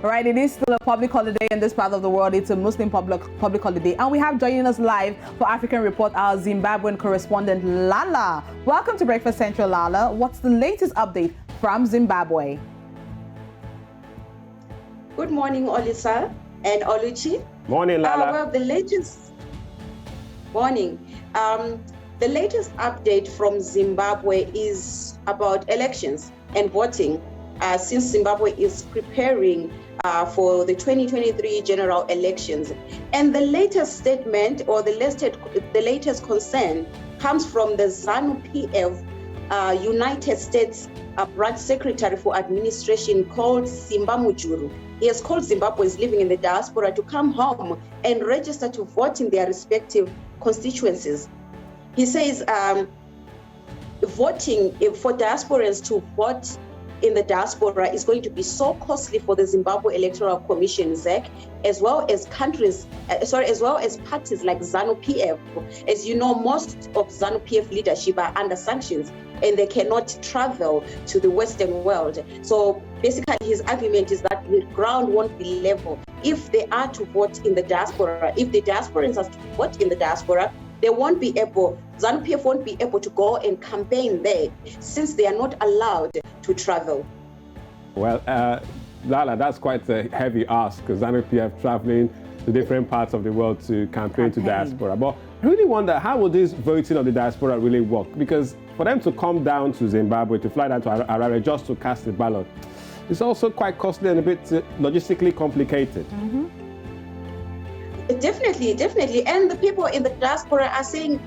Right, it is still a public holiday in this part of the world. It's a Muslim public holiday. And we have joining us live for African Report, our Zimbabwean correspondent, Lala. Welcome to Breakfast Central, Lala. What's the latest update from Zimbabwe? Good morning, Olisa and Oluchi. Morning, Lala. Well, the latest update from Zimbabwe is about elections and voting, since Zimbabwe is preparing for the 2023 general elections. And the latest statement, or the latest concern, comes from the ZANU-PF United States branch secretary for administration called Simba Mujuru. He has called Zimbabweans living in the diaspora to come home and register to vote in their respective constituencies. He says voting for diasporans to vote in the diaspora is going to be so costly for the Zimbabwe Electoral Commission, ZEC, as well as parties like ZANU-PF. As you know, most of ZANU-PF leadership are under sanctions and they cannot travel to the Western world. So basically his argument is that the ground won't be level if they are to vote in the diaspora. If the diasporans are to vote in the diaspora, they won't be able, ZANU-PF won't be able to go and campaign there since they are not allowed to travel. Well, Lala, that's quite a heavy ask, because ZANU-PF traveling to different parts of the world to campaign to diaspora. But I really wonder, how will this voting of the diaspora really work? Because for them to come down to Zimbabwe, to fly down to Harare just to cast the ballot, it's also quite costly and a bit logistically complicated. Mm-hmm. Definitely. And the people in the diaspora are saying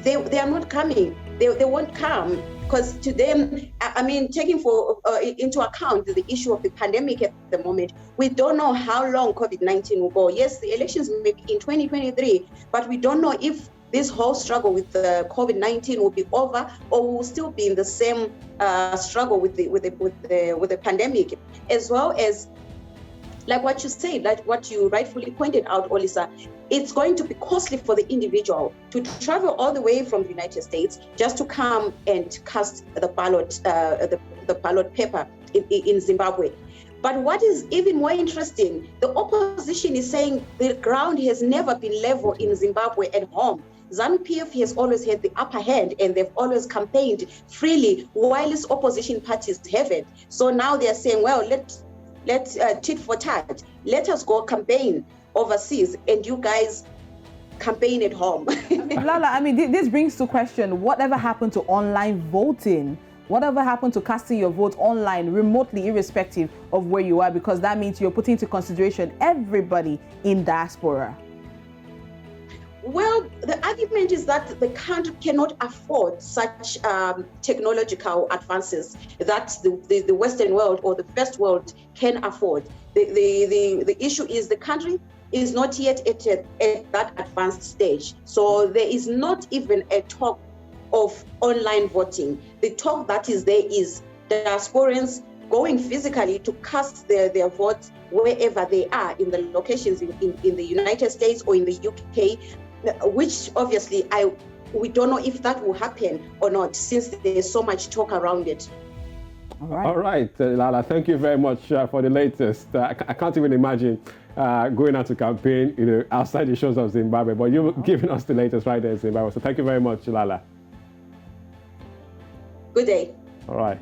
they are not coming. They won't come because to them, I mean, taking into account the issue of the pandemic at the moment, we don't know how long COVID-19 will go. Yes, the elections may be in 2023, but we don't know if this whole struggle with the COVID-19 will be over or will still be in the same struggle with the pandemic, as well as like what you said, like what you rightfully pointed out, Olisa, it's going to be costly for the individual to travel all the way from the United States just to come and cast the ballot, the ballot paper in Zimbabwe. But what is even more interesting, the opposition is saying the ground has never been level in Zimbabwe at home. ZANU-PF has always had the upper hand and they've always campaigned freely, while its opposition parties haven't. So now they're saying, well, let's tit for tat. Let us go campaign overseas and you guys campaign at home. Lala, I mean, this brings to question, whatever happened to online voting? Whatever happened to casting your vote online, remotely, irrespective of where you are? Because that means you're putting into consideration everybody in diaspora. Well, the argument is that the country cannot afford such technological advances that the Western world or the first world can afford. The issue is the country is not yet at that advanced stage. So there is not even a talk of online voting. The talk that is there is diasporans going physically to cast their votes wherever they are in the locations in the United States or in the UK, which obviously we don't know if that will happen or not, since there's so much talk around it. All right, Lala, thank you very much for the latest. I can't even imagine going out to campaign, outside the shores of Zimbabwe, but you've given us the latest right there in Zimbabwe. So thank you very much, Lala. Good day. All right.